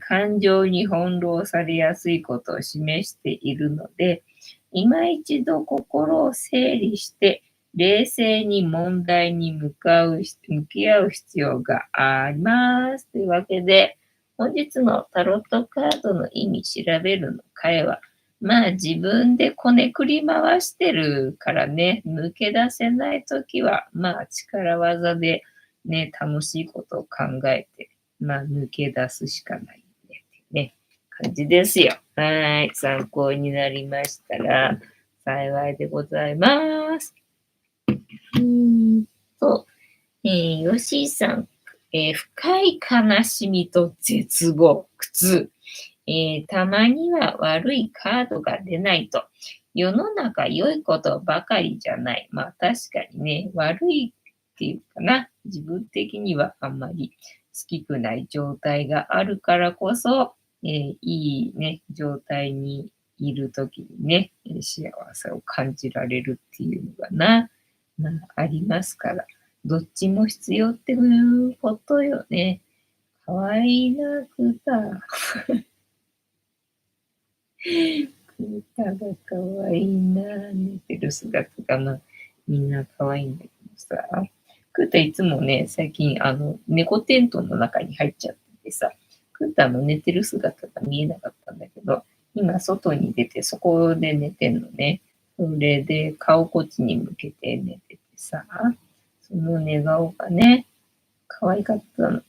感情に翻弄されやすいことを示しているので、今一度心を整理して、冷静に問題に向き合う必要があります。というわけで、本日のタロットカードの意味調べるの会は、まあ自分でこねくり回してるからね、抜け出せないときは、まあ力技でね、楽しいことを考えて、まあ抜け出すしかないね、感じですよ。はい。参考になりましたら幸いでございます。吉井さん、深い悲しみと絶望、苦痛。たまには悪いカードが出ないと、世の中良いことばかりじゃない。まあ確かにね、悪いっていうかな、自分的にはあんまり好きくない状態があるからこそ、いいね、状態にいるときにね、幸せを感じられるっていうのがな、まあありますから、どっちも必要っていうことよね。かわいいな、クーター。クーターがかわいいな。寝てる姿がみんなかわいいんだけどさ。クータいつもね、最近猫テントの中に入っちゃっててさ、クータの寝てる姿が見えなかったんだけど、今外に出てそこで寝てんのね。それで顔こっちに向けて寝ててさ、その寝顔がね、可愛かったの。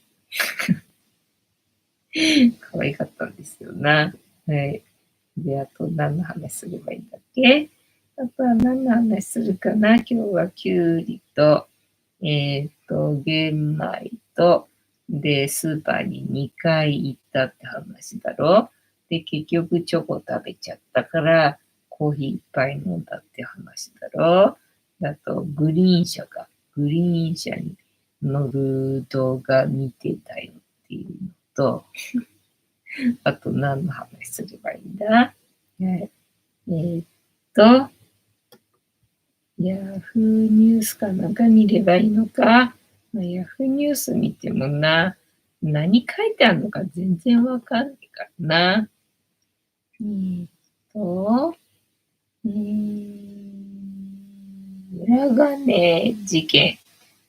可愛かったんですよな。はい。で、あと何の話すればいいんだっけ。あとは何の話するかな。今日はきゅうりと、玄米と、で、スーパーに2回行ったって話だろ。で、結局チョコ食べちゃったから、コーヒーいっぱい飲んだって話だろ。あと、グリーン車に乗る動画見てたよっていうのと、あと何の話すればいいんだ。はい。と、ヤフーニュースかなんか見ればいいのか。ヤフーニュース見てもな、何書いてあるのか全然わかんないからな。と、裏金事件。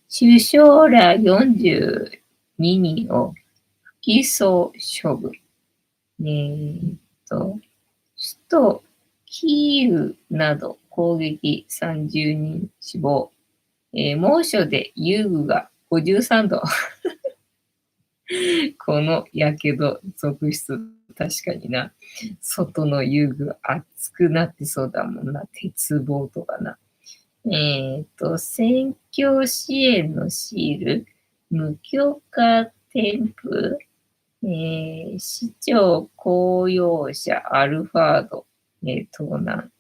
首相ら42人を不起訴処分。首都キーウなど攻撃30人死亡。猛暑で遊具が53度。このやけど続出。確かにな。外の遊具熱くなってそうだもんな。鉄棒とかな。選挙支援のシール。無許可添付。市長公用車アルファード。盗難。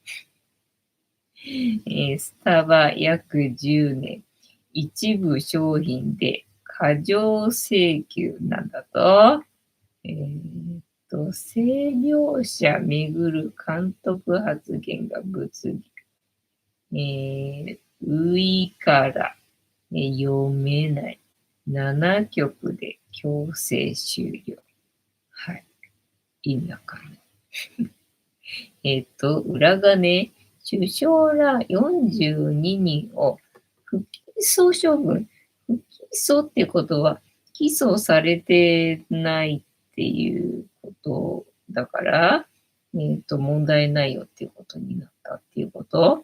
スタバ約10年。一部商品で過剰請求なんだと。清涼車めぐる監督発言が物議。ウイから、読めない。7曲で強制終了。はい。意味わかんない。裏金、首相ら42人を不起訴処分。不起訴ってことは、起訴されてないっていうことだから、問題ないよっていうことになったっていうこと。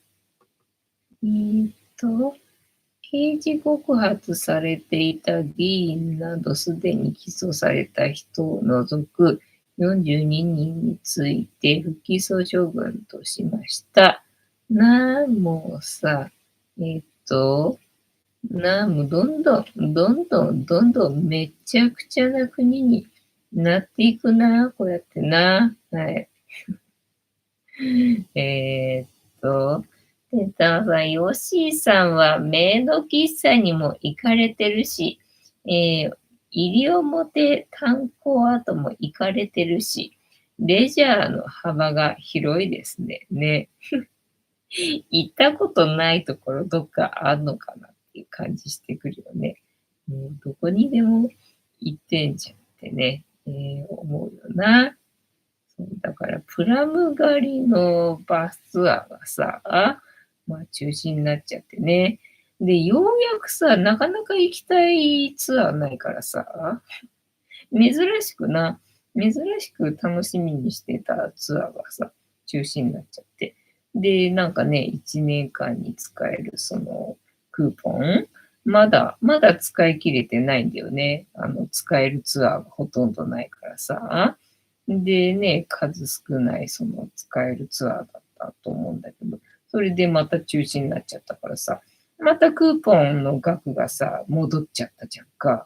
刑事告発されていた議員などすでに起訴された人を除く42人について不起訴処分としました。もうさ、どんどんめちゃくちゃな国になっていくな、こうやってな。はい。で、たさん、ヨッシーさんはメイド喫茶にも行かれてるし、西表炭鉱跡も行かれてるし、レジャーの幅が広いですね。行ったことないところどっかあんのかなっていう感じしてくるよね。どこにでも行ってんじゃんってね、思うよな。そうだから、プラム狩りのバスツアーがさ、中止になっちゃってね。で、ようやくさ、なかなか行きたいツアーないからさ、珍しくな、珍しく楽しみにしてたツアーがさ、中止になっちゃって。で、なんかね、1年間に使えるそのクーポン、まだ使い切れてないんだよね。使えるツアーがほとんどないからさ。でね、数少ないその使えるツアーだったと思うんだけど、それでまた中止になっちゃったからさ、またクーポンの額がさ、戻っちゃったじゃんか。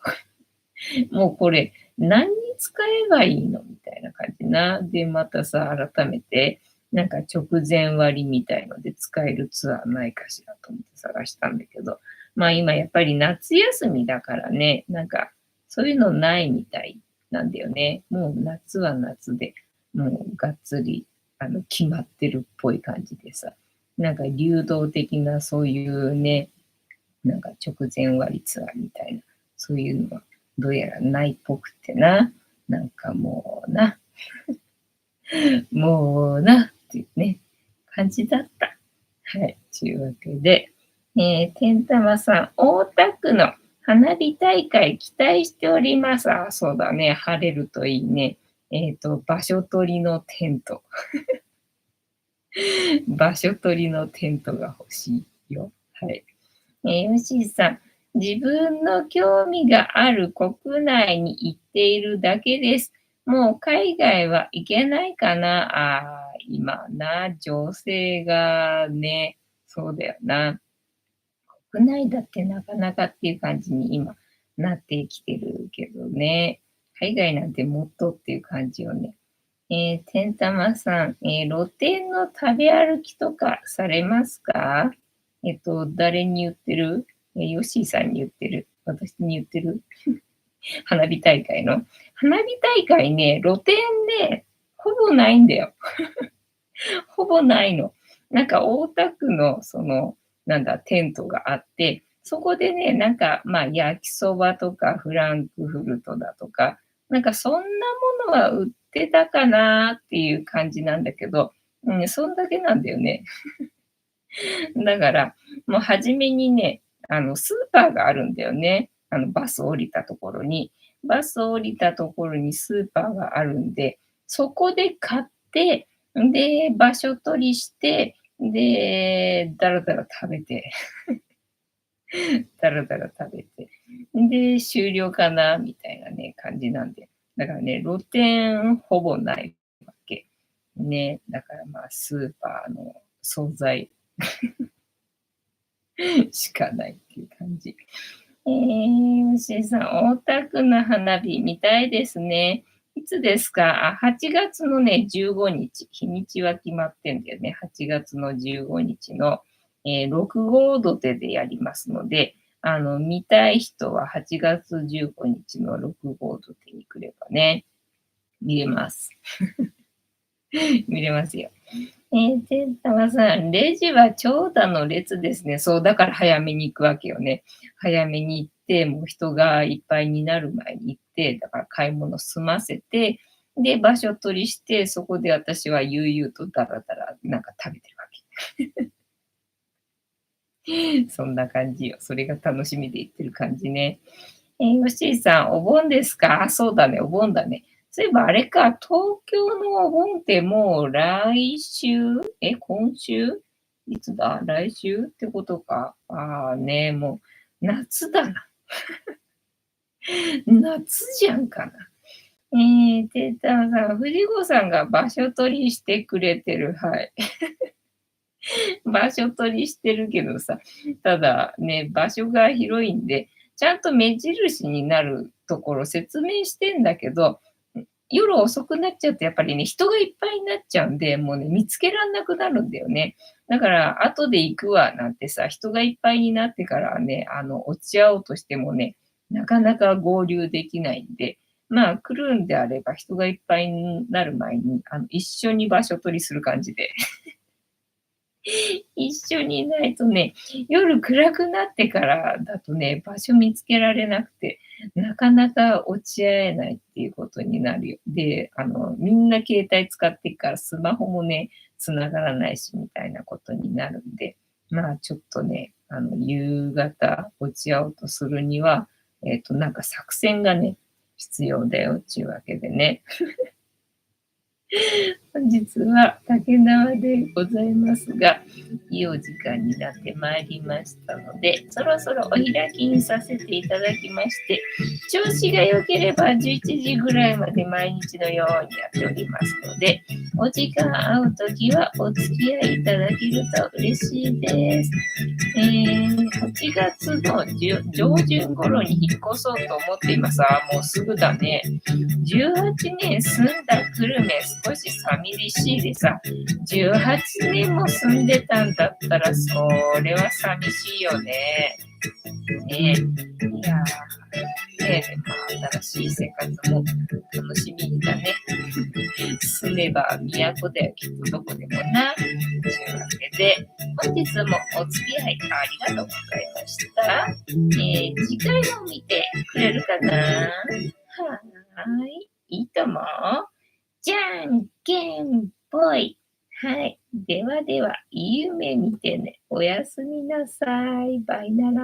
もうこれ何に使えばいいのみたいな感じな。で、またさ、改めて、なんか直前割みたいので使えるツアーないかしらと思って探したんだけど、まあ今やっぱり夏休みだからね、なんかそういうのないみたいなんだよね。もう夏は夏で、もうがっつり決まってるっぽい感じでさ、なんか流動的なそういうね、なんか直前割ツアーみたいな、そういうのはどうやらないっぽくてな、なんかもうな、もうな、っていうね、感じだった。はい、というわけで、てんたまさん、大田区の花火大会期待しております。そうだね、晴れるといいね。場所取りのテント。場所取りのテントが欲しいよ。はい。ヨシーさん、自分の興味がある国内に行っているだけです。もう海外は行けないかな。今な、情勢がね、そうだよな。国内だってなかなかっていう感じに今なってきてるけどね。海外なんてもっとっていう感じよね。てんたまさん、露店の食べ歩きとかされますか？誰に言ってる？ヨッシーさんに言ってる？私に言ってる？花火大会の？花火大会ね、露店ね、ほぼないんだよ。ほぼないの。なんか大田区のその、なんだ、テントがあって、そこでね、なんか、まあ、焼きそばとかフランクフルトだとか、なんかそんなものは売ってたかなっていう感じなんだけど、そんだけなんだよね。だから、もう初めにね、スーパーがあるんだよね。バス降りたところに。バス降りたところにスーパーがあるんで、そこで買って、で、場所取りして、で、だらだら食べて、だらだら食べて、で、終了かなみたいなね、感じなんで。だからね、露店ほぼないわけ。ね、だからまあ、スーパーの惣菜しかないっていう感じ。牛さん、大田区の花火見たいですね。いつですか？あ、8月のね、15日。日にちは決まってんだよね。8月の15日の、6号土手でやりますので、見たい人は8月15日の6号土手に来ればね、見れます。見れますよ。てんたまさん、レジは長蛇の列ですね。そう、だから早めに行くわけよね。早めに行って、もう人がいっぱいになる前に行って、だから買い物済ませて、で、場所取りして、そこで私は悠々とダラダラなんか食べてるわけ。そんな感じよ。それが楽しみで行ってる感じね。ヨッシーさん、お盆ですか？あ、そうだね、お盆だね。そういえばあれか、東京のお盆ってもう来週今週いつだ来週ってことか。ああね、もう夏だな。夏じゃんかな。テーターさん、藤子さんが場所取りしてくれてる。はい。場所取りしてるけどさ、ただね、場所が広いんで、ちゃんと目印になるところ説明してんだけど、夜遅くなっちゃうとやっぱりね、人がいっぱいになっちゃうんで、もうね、見つけらんなくなるんだよね。だから、後で行くわなんてさ、人がいっぱいになってからね、落ち合おうとしてもね、なかなか合流できないんで、まあ、来るんであれば人がいっぱいになる前に、一緒に場所取りする感じで。一緒にいないとね、夜暗くなってからだとね、場所見つけられなくて、なかなか落ち合えないっていうことになるよ。で、みんな携帯使ってっからスマホもね、繋がらないしみたいなことになるんで、まあちょっとね、夕方落ち合おうとするには、なんか作戦がね、必要だよっていうわけでね。本日は竹縄でございますが、いいお時間になってまいりましたので、そろそろお開きにさせていただきまして、調子が良ければ11時ぐらいまで毎日のようにやっておりますので、お時間合うときはお付き合いいただけると嬉しいです。8月の上旬頃に引っ越そうと思っています。ああ、もうすぐだね。18年住んだ久留米少し寂しいでさ、18年も住んでたんだったらそれは寂しいよね。ねえ。いやー、ねえ、まあ新しい生活も楽しみだね。住めば都だよ、きっとどこでもな。というわけで、本日もお付き合いありがとうございました。次回も見てくれるかな？はーい。いいとも。じゃんけんぽい。はい。ではでは、いい夢見てね。おやすみなさい。バイなら。